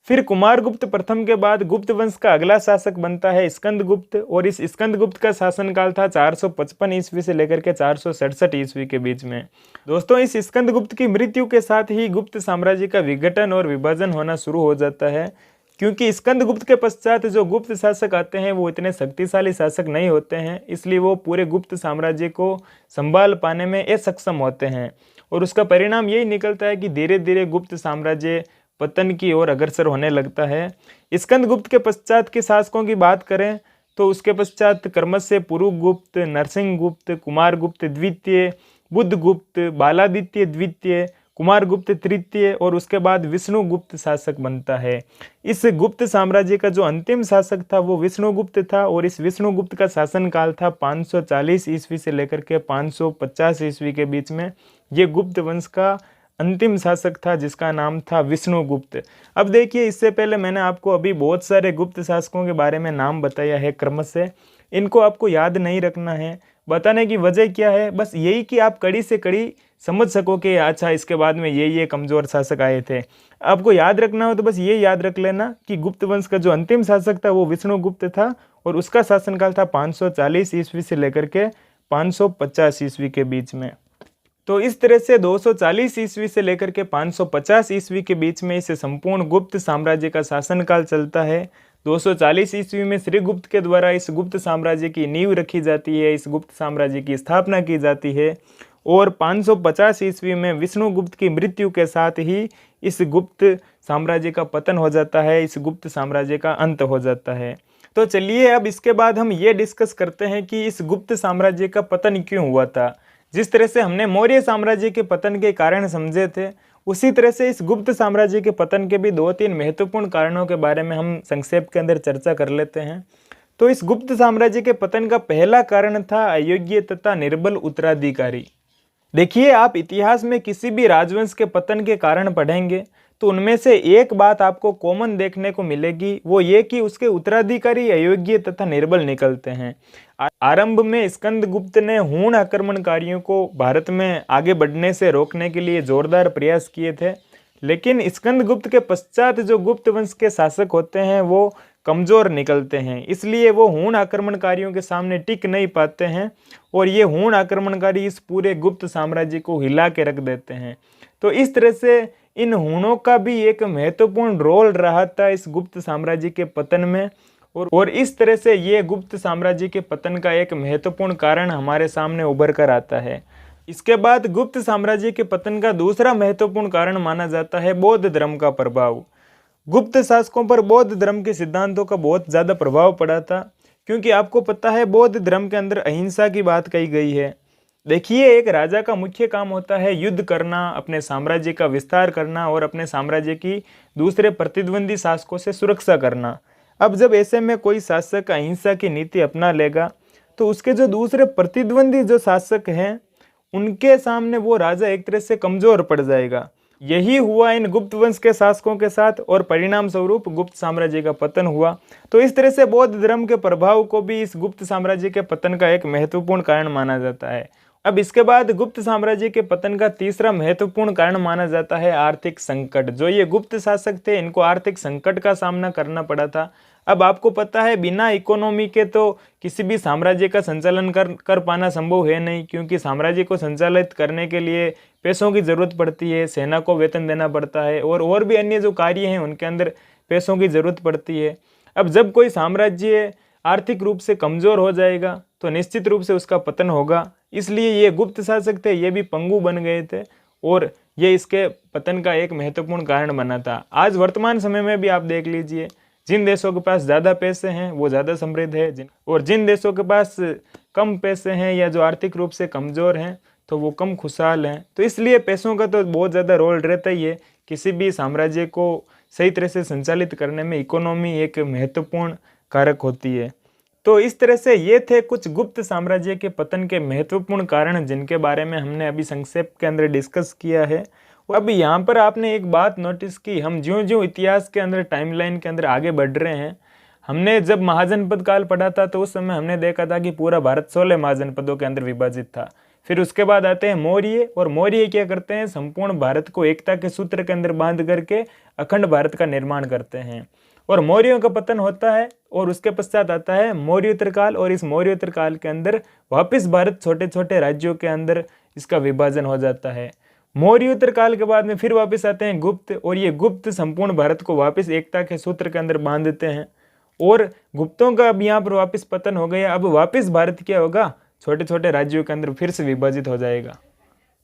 फिर कुमारगुप्त प्रथम के बाद गुप्त वंश का अगला शासक बनता है स्कंदगुप्त और इस स्कंदगुप्त का शासनकाल था 455 ईस्वी से लेकर के 467 ईस्वी के बीच में। दोस्तों इस स्कंदगुप्त की मृत्यु के साथ ही गुप्त साम्राज्य का विघटन और विभाजन होना शुरू हो जाता है, क्योंकि स्कंदगुप्त के पश्चात जो गुप्त शासक आते हैं वो इतने शक्तिशाली शासक नहीं होते हैं, इसलिए वो पूरे गुप्त साम्राज्य को संभाल पाने में असक्षम होते हैं और उसका परिणाम यही निकलता है कि धीरे धीरे गुप्त साम्राज्य पतन की ओर अग्रसर होने लगता है। स्कंदगुप्त के पश्चात के शासकों की बात करें तो उसके पश्चात क्रमशः पुरुगुप्त, नरसिंहगुप्त, कुमारगुप्त द्वितीय, बुद्धगुप्त, बालादित्य द्वितीय, कुमारगुप्त तृतीय और उसके बाद विष्णुगुप्त शासक बनता है। इस गुप्त साम्राज्य का जो अंतिम शासक था वो विष्णुगुप्त था और इस विष्णुगुप्त का शासनकाल था 540 ईस्वी से लेकर के 550 ईस्वी के बीच में। ये गुप्त वंश का अंतिम शासक था जिसका नाम था विष्णुगुप्त। अब देखिए इससे पहले मैंने आपको अभी बहुत सारे गुप्त शासकों के बारे में नाम बताया है क्रमशः, इनको आपको याद नहीं रखना है। बताने की वजह क्या है, बस यही कि आप कड़ी से कड़ी समझ सको कि अच्छा इसके बाद में ये कमज़ोर शासक आए थे। आपको याद रखना हो तो बस ये याद रख लेना कि गुप्त वंश का जो अंतिम शासक था वो विष्णुगुप्त था और उसका शासनकाल था 540 ईस्वी से लेकर के 550 ईस्वी के बीच में। तो इस तरह से 240 ईस्वी से लेकर के 550 ईस्वी के बीच में इस संपूर्ण गुप्त साम्राज्य का शासनकाल चलता है। 240 ईस्वी में श्रीगुप्त के द्वारा इस गुप्त साम्राज्य की नींव रखी जाती है, इस गुप्त साम्राज्य की स्थापना की जाती है और 550 ईस्वी में विष्णुगुप्त की मृत्यु के साथ ही इस गुप्त साम्राज्य का पतन हो जाता है, इस गुप्त साम्राज्य का अंत हो जाता है। तो चलिए अब इसके बाद हम ये डिस्कस करते हैं कि इस गुप्त साम्राज्य का पतन क्यों हुआ था। जिस तरह से हमने मौर्य साम्राज्य के पतन के कारण समझे थे, उसी तरह से इस गुप्त साम्राज्य के पतन के भी 2-3 महत्वपूर्ण कारणों के बारे में हम संक्षेप के अंदर चर्चा कर लेते हैं। तो इस गुप्त साम्राज्य के पतन का पहला कारण था अयोग्य तथा निर्बल उत्तराधिकारी। देखिए आप इतिहास में किसी भी राजवंश के पतन के कारण पढ़ेंगे तो उनमें से एक बात आपको कॉमन देखने को मिलेगी, वो ये कि उसके उत्तराधिकारी अयोग्य तथा निर्बल निकलते हैं। आरंभ में स्कंदगुप्त ने हूण आक्रमणकारियों को भारत में आगे बढ़ने से रोकने के लिए जोरदार प्रयास किए थे, लेकिन स्कंदगुप्त के पश्चात जो गुप्त वंश के शासक होते हैं वो कमज़ोर निकलते हैं, इसलिए वो हूण आक्रमणकारियों के सामने टिक नहीं पाते हैं और ये हूण आक्रमणकारी इस पूरे गुप्त साम्राज्य को हिला के रख देते हैं। तो इस तरह से इन हूणों का भी एक महत्वपूर्ण रोल रहा था इस गुप्त साम्राज्य के पतन में और इस तरह से ये गुप्त साम्राज्य के पतन का एक महत्वपूर्ण कारण हमारे सामने उभर कर आता है। इसके बाद गुप्त साम्राज्य के पतन का दूसरा महत्वपूर्ण कारण माना जाता है बौद्ध धर्म का प्रभाव। गुप्त शासकों पर बौद्ध धर्म के सिद्धांतों का बहुत ज़्यादा प्रभाव पड़ा था, क्योंकि आपको पता है बौद्ध धर्म के अंदर अहिंसा की बात कही गई है। देखिए, एक राजा का मुख्य काम होता है युद्ध करना, अपने साम्राज्य का विस्तार करना और अपने साम्राज्य की दूसरे प्रतिद्वंदी शासकों से सुरक्षा करना। अब जब ऐसे में कोई शासक अहिंसा की नीति अपना लेगा तो उसके जो दूसरे प्रतिद्वंदी जो शासक हैं उनके सामने वो राजा एक तरह से कमजोर पड़ जाएगा। यही हुआ इन गुप्त वंश के शासकों के साथ और परिणाम स्वरूप गुप्त साम्राज्य का पतन हुआ। तो इस तरह से बौद्ध धर्म के प्रभाव को भी इस गुप्त साम्राज्य के पतन का एक महत्वपूर्ण कारण माना जाता है। अब इसके बाद गुप्त साम्राज्य के पतन का तीसरा महत्वपूर्ण कारण माना जाता है आर्थिक संकट। जो ये गुप्त शासक थे इनको आर्थिक संकट का सामना करना पड़ा था। अब आपको पता है बिना इकोनॉमी के तो किसी भी साम्राज्य का संचालन कर पाना संभव है नहीं, क्योंकि साम्राज्य को संचालित करने के लिए पैसों की जरूरत पड़ती है, सेना को वेतन देना पड़ता है और भी अन्य जो कार्य हैं उनके अंदर पैसों की जरूरत पड़ती है। अब जब कोई साम्राज्य आर्थिक रूप से कमजोर हो जाएगा तो निश्चित रूप से उसका पतन होगा। इसलिए ये गुप्त शासक थे, ये भी पंगु बन गए थे और ये इसके पतन का एक महत्वपूर्ण कारण बना था। आज वर्तमान समय में भी आप देख लीजिए, जिन देशों के पास ज़्यादा पैसे हैं वो ज़्यादा समृद्ध है और जिन देशों के पास कम पैसे हैं या जो आर्थिक रूप से कमज़ोर हैं तो वो कम खुशहाल हैं। तो इसलिए पैसों का तो बहुत ज़्यादा रोल रहता ही है। किसी भी साम्राज्य को सही तरह से संचालित करने में इकोनॉमी एक महत्वपूर्ण कारक होती है। तो इस तरह से ये थे कुछ गुप्त साम्राज्य के पतन के महत्वपूर्ण कारण जिनके बारे में हमने अभी संक्षेप के अंदर डिस्कस किया है। अब यहाँ पर आपने एक बात नोटिस की, हम ज्यों ज्यों इतिहास के अंदर टाइमलाइन के अंदर आगे बढ़ रहे हैं, हमने जब महाजनपद काल पढ़ा था तो उस समय हमने देखा था कि पूरा भारत 16 महाजनपदों के अंदर विभाजित था। फिर उसके बाद आते हैं मौर्य, और मौर्य क्या करते हैं, संपूर्ण भारत को एकता के सूत्र के अंदर बांध करके अखंड भारत का निर्माण करते हैं। और मौर्यों का पतन होता है और उसके पश्चात आता है मौर्योत्तर काल, और इस मौर्योत्तर काल के अंदर वापस भारत छोटे छोटे राज्यों के अंदर इसका विभाजन हो जाता है। मौर्योत्तर काल के बाद में फिर वापस आते हैं गुप्त, और ये गुप्त संपूर्ण भारत को वापस एकता के सूत्र के अंदर बांध देते हैं। और गुप्तों का अब यहाँ पर वापस पतन हो गया। अब वापस भारत क्या होगा, छोटे छोटे राज्यों के अंदर फिर से विभाजित हो जाएगा।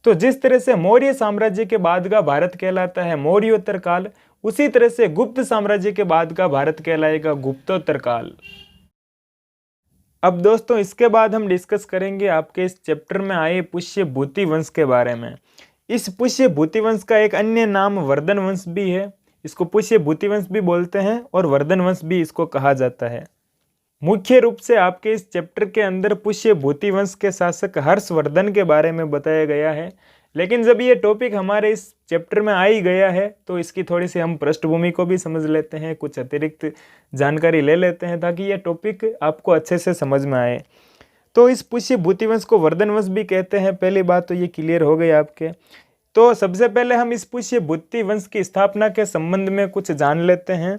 तो जिस तरह से मौर्य साम्राज्य के बाद का भारत कहलाता है मौर्योत्तर काल, उसी तरह से गुप्त साम्राज्य के बाद का भारत कहलाएगा गुप्तोत्तर काल। अब दोस्तों इसके बाद हम डिस्कस करेंगे आपके इस चैप्टर में आए पुष्य भूति वंश के बारे में। इस पुष्य भूति वंश का एक अन्य नाम वर्धन वंश भी है। इसको पुष्य भूति वंश भी बोलते हैं और वर्धन वंश भी इसको कहा जाता है। मुख्य रूप से आपके इस चैप्टर के अंदर पुष्य भूति वंश के शासक हर्षवर्धन के बारे में बताया गया है। लेकिन जब ये टॉपिक हमारे इस चैप्टर में आ ही गया है तो इसकी थोड़ी सी हम पृष्ठभूमि को भी समझ लेते हैं, कुछ अतिरिक्त जानकारी ले लेते हैं ताकि ये टॉपिक आपको अच्छे से समझ में आए। तो इस पुष्य भूति वंश को वर्धन वंश भी कहते हैं। पहली बात तो ये क्लियर हो गई आपके। तो सबसे पहले हम इस पुष्य भूति वंश की स्थापना के संबंध में कुछ जान लेते हैं।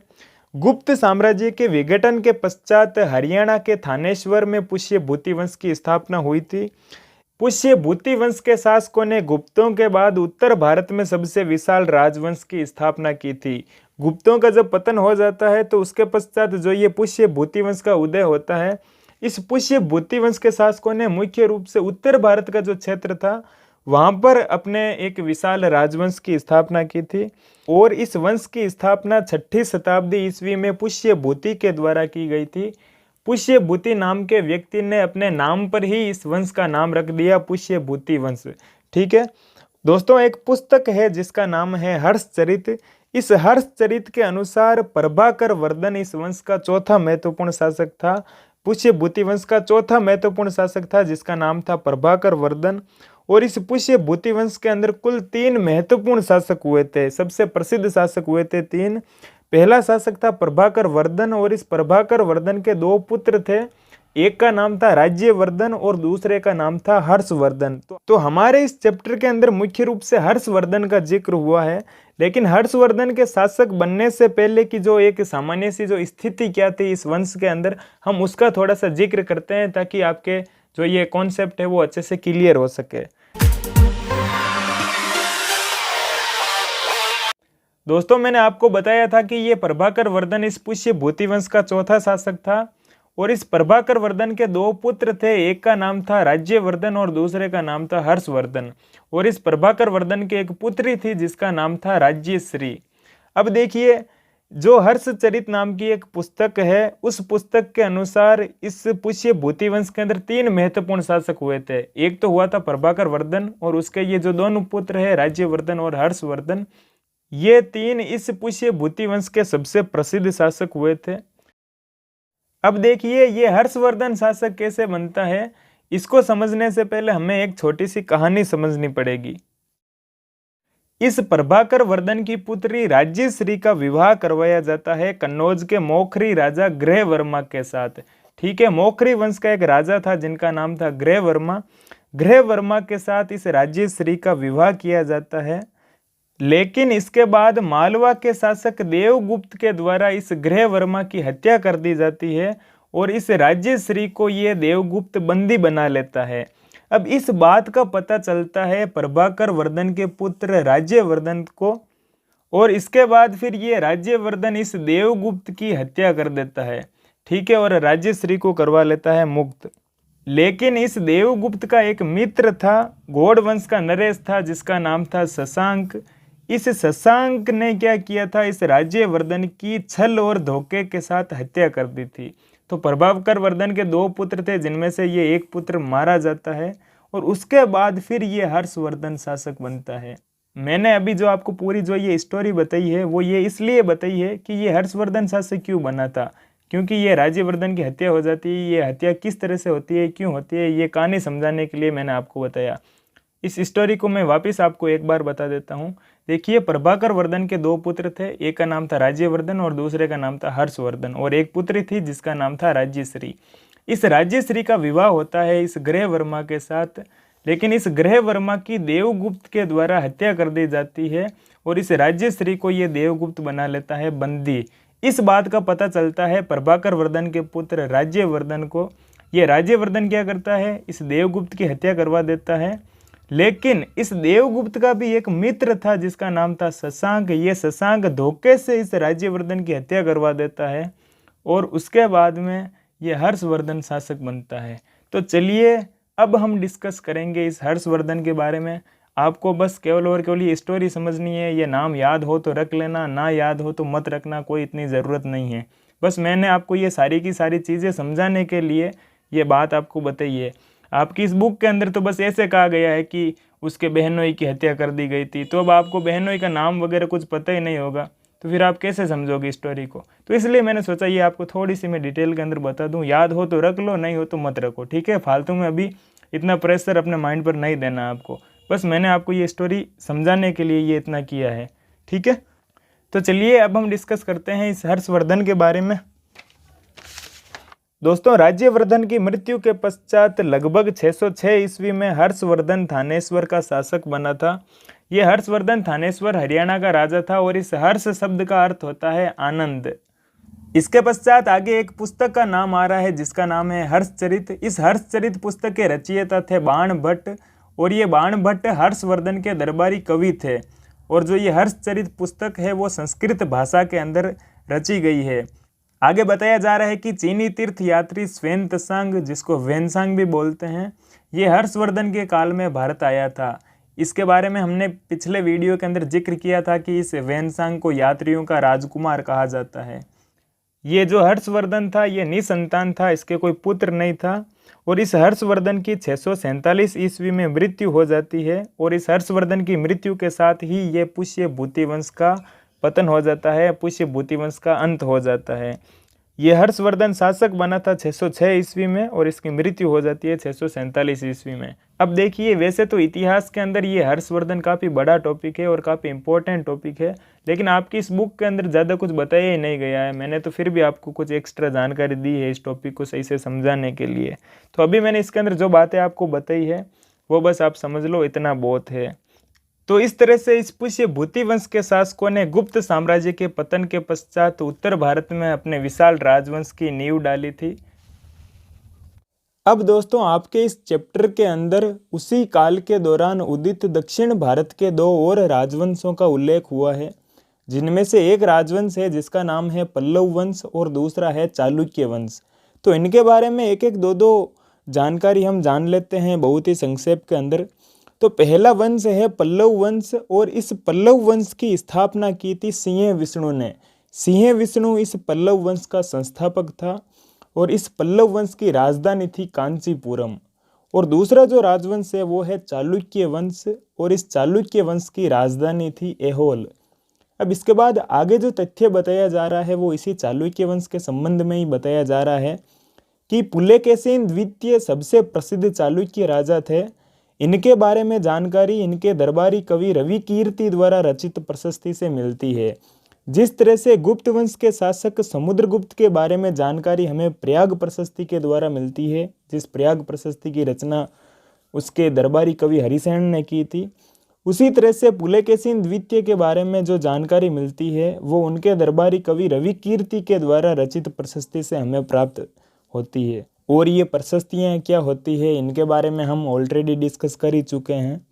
गुप्त साम्राज्य के विघटन के पश्चात हरियाणा के थानेश्वर में पुष्य भूति वंश की स्थापना हुई थी। पुष्य भूति वंश के शासकों ने गुप्तों के बाद उत्तर भारत में सबसे विशाल राजवंश की स्थापना की थी। गुप्तों का जब पतन हो जाता है तो उसके पश्चात जो ये पुष्य भूति वंश का उदय होता है, इस पुष्य भूति वंश के शासकों ने मुख्य रूप से उत्तर भारत का जो क्षेत्र था वहां पर अपने एक विशाल राजवंश की स्थापना की थी। और इस वंश की स्थापना 6ठी शताब्दी ईस्वी में पुष्य भूति के द्वारा की गई थी। पुष्य भूति नाम के व्यक्ति ने अपने नाम पर ही इस वंश का नाम रख दिया, पुष्य भूति वंश। ठीक है दोस्तों, एक पुस्तक है जिसका नाम है हर्षचरित। इस हर्षचरित के अनुसार प्रभाकर वर्धन इस वंश का चौथा महत्वपूर्ण शासक था। पुष्य भूति वंश का चौथा महत्वपूर्ण शासक था जिसका नाम था प्रभाकर वर्धन। और इस पुष्य भूति वंश के अंदर कुल 3 महत्वपूर्ण शासक हुए थे। सबसे प्रसिद्ध शासक हुए थे 3। पहला शासक था प्रभाकर वर्धन और इस प्रभाकर वर्धन के 2 पुत्र थे। एक का नाम था राज्यवर्धन और दूसरे का नाम था हर्षवर्धन। तो हमारे इस चैप्टर के अंदर मुख्य रूप से हर्षवर्धन का जिक्र हुआ है। लेकिन हर्षवर्धन के शासक बनने से पहले की जो एक सामान्य सी जो स्थिति क्या थी इस वंश के अंदर, हम उसका थोड़ा सा जिक्र करते हैं ताकि आपके जो ये कॉन्सेप्ट है वो अच्छे से क्लियर हो सके। दोस्तों मैंने आपको बताया था कि ये प्रभाकर वर्धन इस पुष्य भूति वंश का चौथा शासक था और इस प्रभाकर वर्धन के 2 पुत्र थे। एक का नाम था राज्यवर्धन और दूसरे का नाम था हर्षवर्धन। और इस प्रभाकर वर्धन की एक पुत्री थी जिसका नाम था राज्यश्री। अब देखिए, जो हर्षचरित नाम की एक पुस्तक है, उस पुस्तक के अनुसार इस पुष्य भूति वंश के अंदर 3 महत्वपूर्ण शासक हुए थे। एक तो हुआ था प्रभाकर वर्धन और उसके ये जो दोनों पुत्र है राज्यवर्धन और हर्षवर्धन, ये 3 इस पुष्य भूति वंश के सबसे प्रसिद्ध शासक हुए थे। अब देखिए ये हर्षवर्धन शासक कैसे बनता है, इसको समझने से पहले हमें एक छोटी सी कहानी समझनी पड़ेगी। इस प्रभाकर वर्धन की पुत्री राज्यश्री का विवाह करवाया जाता है कन्नौज के मौखरी राजा गृहवर्मा के साथ। ठीक है, मौखरी वंश का एक राजा था जिनका नाम था गृहवर्मा। गृहवर्मा के साथ इस राज्यश्री का विवाह किया जाता है, लेकिन इसके बाद मालवा के शासक देवगुप्त के द्वारा इस गृहवर्मा की हत्या कर दी जाती है और इस राज्यश्री को ये देवगुप्त बंदी बना लेता है। अब इस बात का पता चलता है प्रभाकर वर्धन के पुत्र राज्यवर्धन को और इसके बाद फिर ये राज्यवर्धन इस देवगुप्त की हत्या कर देता है। ठीक है, और राज्यश्री को करवा लेता है मुक्त। लेकिन इस देवगुप्त का एक मित्र था, गौड़ वंश का नरेश था जिसका नाम था शशांक। इस शशांक ने क्या किया था, इस राज्यवर्धन की छल और धोखे के साथ हत्या कर दी थी। तो प्रभाकर वर्धन के 2 पुत्र थे जिनमें से ये एक पुत्र मारा जाता है और उसके बाद फिर ये हर्षवर्धन शासक बनता है। मैंने अभी जो आपको पूरी जो ये स्टोरी बताई है वो ये इसलिए बताई है कि ये हर्षवर्धन शासक क्यों बना था, क्योंकि ये राज्यवर्धन की हत्या हो जाती है। ये हत्या किस तरह से होती है, क्यों होती है, ये कहानी समझाने के लिए मैंने आपको बताया। इस स्टोरी को मैं वापस आपको एक बार बता देता हूँ। देखिए, प्रभाकर वर्धन के 2 पुत्र थे, एक का नाम था राज्यवर्धन और दूसरे का नाम था हर्षवर्धन, और एक पुत्री थी जिसका नाम था राज्यश्री। इस राज्यश्री का विवाह होता है इस गृहवर्मा के साथ, लेकिन इस गृहवर्मा की देवगुप्त के द्वारा हत्या कर दी जाती है और इस राज्यश्री को ये देवगुप्त बना लेता है बंदी। इस बात का पता चलता है प्रभाकर वर्धन के पुत्र राज्यवर्धन को। ये राज्यवर्धन क्या करता है, इस देवगुप्त की हत्या करवा देता है। लेकिन इस देवगुप्त का भी एक मित्र था जिसका नाम था शशांक। ये शशांक धोखे से इस राज्यवर्धन की हत्या करवा देता है और उसके बाद में ये हर्षवर्धन शासक बनता है। तो चलिए अब हम डिस्कस करेंगे इस हर्षवर्धन के बारे में। आपको बस केवल और केवल ये स्टोरी समझनी है। ये नाम याद हो तो रख लेना, ना याद हो तो मत रखना, कोई इतनी ज़रूरत नहीं है। बस मैंने आपको ये सारी की सारी चीज़ें समझाने के लिए ये बात आपको बताई है। आपकी इस बुक के अंदर तो बस ऐसे कहा गया है कि उसके बहनोई की हत्या कर दी गई थी, तो अब आपको बहनोई का नाम वगैरह कुछ पता ही नहीं होगा, तो फिर आप कैसे समझोगे स्टोरी को। तो इसलिए मैंने सोचा ये आपको थोड़ी सी मैं डिटेल के अंदर बता दूं। याद हो तो रख लो, नहीं हो तो मत रखो। ठीक है, फालतू में अभी इतना प्रेशर अपने माइंड पर नहीं देना आपको। बस मैंने आपको ये स्टोरी समझाने के लिए ये इतना किया है। ठीक है, तो चलिए अब हम डिस्कस करते हैं इस हर्षवर्धन के बारे में। दोस्तों, राज्यवर्धन की मृत्यु के पश्चात लगभग 606 ईस्वी में हर्षवर्धन थानेश्वर का शासक बना था। ये हर्षवर्धन थानेश्वर हरियाणा का राजा था और इस हर्ष शब्द का अर्थ होता है आनंद। इसके पश्चात आगे एक पुस्तक का नाम आ रहा है जिसका नाम है हर्षचरित। इस हर्षचरित पुस्तक के रचयिता थे बाण भट्ट और ये बाण भट्ट हर्षवर्धन के दरबारी कवि थे। और जो ये हर्षचरित पुस्तक है वो संस्कृत भाषा के अंदर रची गई है। आगे बताया जा रहा है कि चीनी तीर्थ यात्री स्वेन त्सांग, जिसको वेनसांग भी बोलते हैं, ये हर्षवर्धन के काल में भारत आया था। इसके बारे में हमने पिछले वीडियो के अंदर जिक्र किया था कि इस वेनसांग को यात्रियों का राजकुमार कहा जाता है। ये जो हर्षवर्धन था ये निसंतान था, इसके कोई पुत्र नहीं था और इस हर्षवर्धन की 647 ईस्वी में मृत्यु हो जाती है और इस हर्षवर्धन की मृत्यु के साथ ही ये पुष्य भूति वंश का पतन हो जाता है, पुष्य भूति वंश का अंत हो जाता है। ये हर्षवर्धन शासक बना था 606 ईस्वी में और इसकी मृत्यु हो जाती है 647 ईस्वी में। अब देखिए, वैसे तो इतिहास के अंदर ये हर्षवर्धन काफ़ी बड़ा टॉपिक है और काफ़ी इंपॉर्टेंट टॉपिक है, लेकिन आपकी इस बुक के अंदर ज़्यादा कुछ बताया ही नहीं गया है। मैंने तो फिर भी आपको कुछ एक्स्ट्रा जानकारी दी है इस टॉपिक को सही से समझाने के लिए। तो अभी मैंने इसके अंदर जो बातें आपको बताई है वो बस आप समझ लो, इतना बहुत है। तो इस तरह से इस पुष्य भूति वंश के शासकों ने गुप्त साम्राज्य के पतन के पश्चात उत्तर भारत में अपने विशाल राजवंश की नींव डाली थी। अब दोस्तों, आपके इस चैप्टर के अंदर उसी काल के दौरान उदित दक्षिण भारत के 2 और राजवंशों का उल्लेख हुआ है, जिनमें से एक राजवंश है जिसका नाम है पल्लव वंश और दूसरा है चालुक्य वंश। तो इनके बारे में एक एक दो जानकारी हम जान लेते हैं बहुत ही संक्षेप के अंदर। तो पहला वंश है पल्लव वंश और इस पल्लव वंश की स्थापना की थी सिंह विष्णु ने। सिंह विष्णु इस पल्लव वंश का संस्थापक था और इस पल्लव वंश की राजधानी थी कांचीपुरम। और दूसरा जो राजवंश है वो है चालुक्य वंश और इस चालुक्य वंश की राजधानी थी ऐहोल। अब इसके बाद आगे जो तथ्य बताया जा रहा है वो इसी चालुक्य वंश के संबंध में ही बताया जा रहा है कि पुलकेशिन द्वितीय सबसे प्रसिद्ध चालुक्य राजा थे। इनके बारे में जानकारी इनके दरबारी कवि रवि कीर्ति द्वारा रचित प्रशस्ति से मिलती है। जिस तरह से गुप्त वंश के शासक समुद्रगुप्त के बारे में जानकारी हमें प्रयाग प्रशस्ति के द्वारा मिलती है, जिस प्रयाग प्रशस्ति की रचना उसके दरबारी कवि हरिसेन ने की थी, उसी तरह से पुलकेशिन द्वितीय के बारे में जो जानकारी मिलती है वो उनके दरबारी कवि रवि कीर्ति के द्वारा रचित प्रशस्ति से हमें प्राप्त होती है। और ये प्रशस्तियाँ क्या होती है इनके बारे में हम ऑलरेडी डिस्कस कर ही चुके हैं।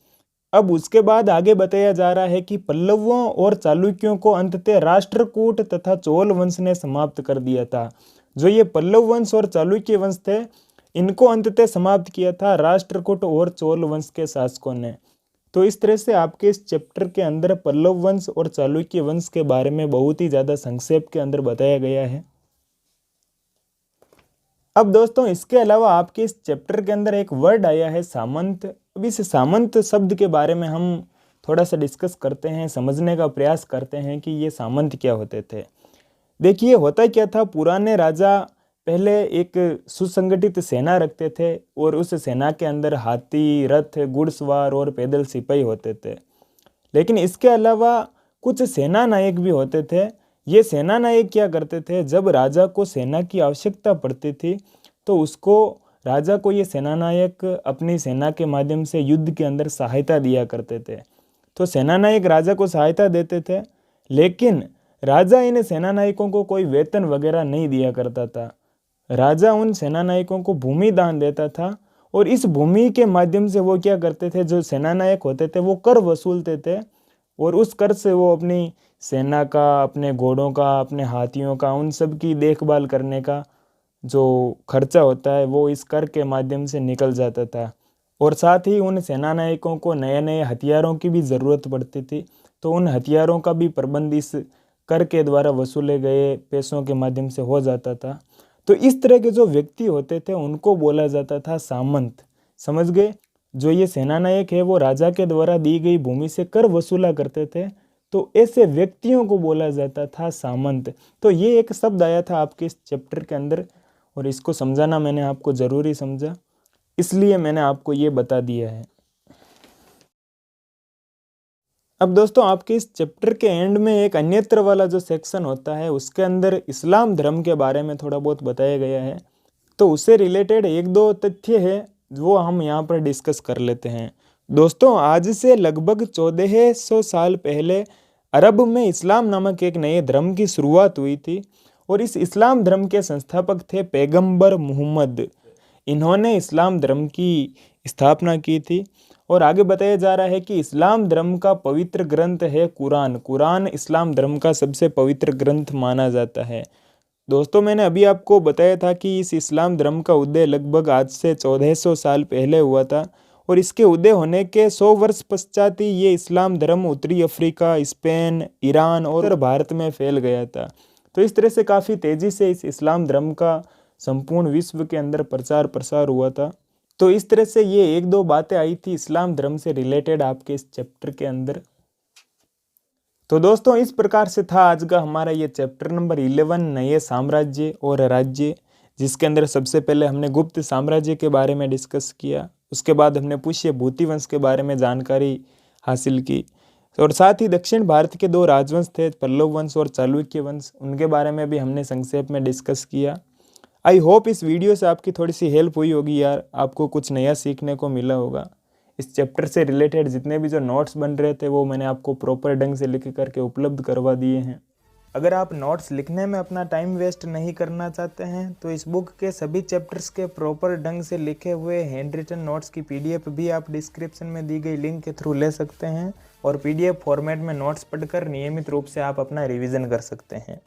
अब उसके बाद आगे बताया जा रहा है कि पल्लवों और चालुक्यों को अंततः राष्ट्रकूट तथा चोल वंश ने समाप्त कर दिया था। जो ये पल्लव वंश और चालुक्य वंश थे इनको अंततः समाप्त किया था राष्ट्रकूट और चोल वंश के शासकों ने। तो इस तरह से आपके इस चैप्टर के अंदर पल्लव वंश और चालुक्य वंश के बारे में बहुत ही ज़्यादा संक्षेप के अंदर बताया गया है। अब दोस्तों इसके अलावा आपके इस चैप्टर के अंदर एक वर्ड आया है सामंत। अब इस सामंत शब्द के बारे में हम थोड़ा सा डिस्कस करते हैं, समझने का प्रयास करते हैं कि ये सामंत क्या होते थे। देखिए होता क्या था, पुराने राजा पहले एक सुसंगठित सेना रखते थे और उस सेना के अंदर हाथी, रथ, घुड़सवार और पैदल सिपाही होते थे। लेकिन इसके अलावा कुछ सेना नायक भी होते थे। ये सेना नायक क्या करते थे, जब राजा को सेना की आवश्यकता पड़ती थी तो उसको राजा को ये सेना नायक अपनी सेना के माध्यम से युद्ध के अंदर सहायता दिया करते थे। तो सेना नायक राजा को सहायता देते थे, लेकिन राजा इन सेना नायकों को कोई वेतन वगैरह नहीं दिया करता था। राजा उन सेना नायकों को भूमि दान देता था और इस भूमि के माध्यम से वो क्या करते थे, जो सेना नायक होते थे वो कर वसूलते थे और उस कर से वो अपनी सेना का, अपने घोड़ों का, अपने हाथियों का, उन सब की देखभाल करने का जो खर्चा होता है वो इस कर के माध्यम से निकल जाता था। और साथ ही उन सेना नायकों को नए नए हथियारों की भी ज़रूरत पड़ती थी, तो उन हथियारों का भी प्रबंध इस कर के द्वारा वसूले गए पैसों के माध्यम से हो जाता था। तो इस तरह के जो व्यक्ति होते थे उनको बोला जाता था सामंत। समझ गए? जो ये सेना नायक है वो राजा के द्वारा दी गई भूमि से कर वसूला करते थे, तो ऐसे व्यक्तियों को बोला जाता था सामंत। तो ये एक शब्द आया था आपके इस चैप्टर के अंदर और इसको समझाना मैंने आपको ज़रूरी समझा, इसलिए मैंने आपको ये बता दिया है। अब दोस्तों आपके इस चैप्टर के एंड में एक अन्यत्र वाला जो सेक्शन होता है उसके अंदर इस्लाम धर्म के बारे में थोड़ा बहुत बताया गया है, तो उससे रिलेटेड एक दो तथ्य है वो हम यहाँ पर डिस्कस कर लेते हैं। दोस्तों आज से लगभग 1400 साल पहले अरब में इस्लाम नामक एक नए धर्म की शुरुआत हुई थी और इस इस्लाम धर्म के संस्थापक थे पैगंबर मुहम्मद। इन्होंने इस्लाम धर्म की स्थापना की थी और आगे बताया जा रहा है कि इस्लाम धर्म का पवित्र ग्रंथ है कुरान। कुरान इस्लाम धर्म का सबसे पवित्र ग्रंथ माना जाता है। दोस्तों मैंने अभी आपको बताया था कि इस इस्लाम धर्म का उदय लगभग आज से 1400 साल पहले हुआ था और इसके उदय होने के 100 वर्ष पश्चात ही ये इस्लाम धर्म उत्तरी अफ्रीका, स्पेन, ईरान और भारत में फैल गया था। तो इस तरह से काफ़ी तेज़ी से इस इस्लाम धर्म का संपूर्ण विश्व के अंदर प्रचार प्रसार हुआ था। तो इस तरह से ये एक दो बातें आई थी इस्लाम धर्म से रिलेटेड आपके इस चैप्टर के अंदर। तो दोस्तों इस प्रकार से था आज का हमारा ये चैप्टर नंबर 11 नए साम्राज्य और राज्य, जिसके अंदर सबसे पहले हमने गुप्त साम्राज्य के बारे में डिस्कस किया, उसके बाद हमने पुष्य भूति वंश के बारे में जानकारी हासिल की और साथ ही दक्षिण भारत के दो राजवंश थे पल्लव वंश और चालुक्य वंश, उनके बारे में भी हमने संक्षेप में डिस्कस किया। आई होप इस वीडियो से आपकी थोड़ी सी हेल्प हुई होगी यार, आपको कुछ नया सीखने को मिला होगा। इस चैप्टर से रिलेटेड जितने भी जो नोट्स बन रहे थे वो मैंने आपको प्रॉपर ढंग से लिख करके उपलब्ध करवा दिए हैं। अगर आप नोट्स लिखने में अपना टाइम वेस्ट नहीं करना चाहते हैं तो इस बुक के सभी चैप्टर्स के प्रॉपर ढंग से लिखे हुए हैंड रिटन नोट्स की PDF भी आप डिस्क्रिप्शन में दी गई लिंक के थ्रू ले सकते हैं और PDF फॉर्मेट में नोट्स पढ़कर नियमित रूप से आप अपना रिवीजन कर सकते हैं।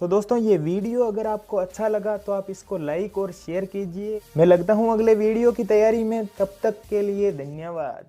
तो दोस्तों ये वीडियो अगर आपको अच्छा लगा तो आप इसको लाइक और शेयर कीजिए। मैं लगता हूँ अगले वीडियो की तैयारी में, तब तक के लिए धन्यवाद।